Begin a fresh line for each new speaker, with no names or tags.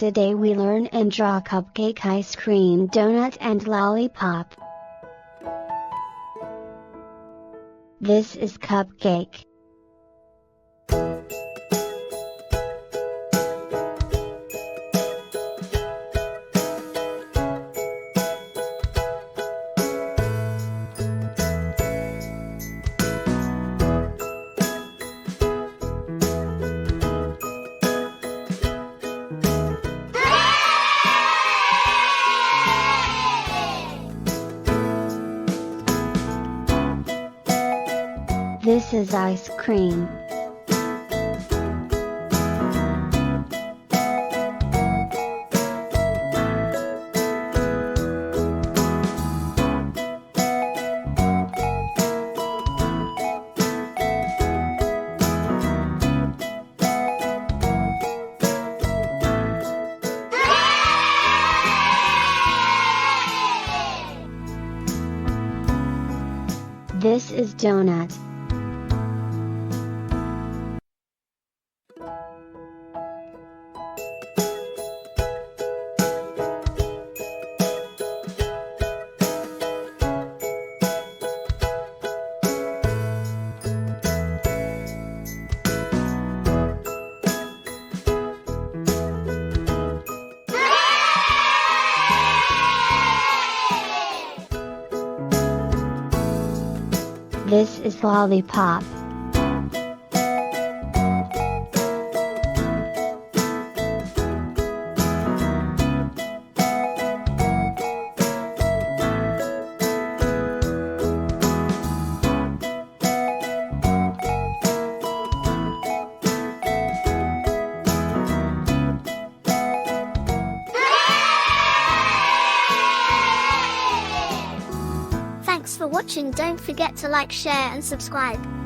Today we learn and draw cupcake, ice cream, donut and lollipop. This is Cupcake. This is ice cream. This is donut. This is Lollipop.
Thanks for watching. Don't forget to like, share and subscribe.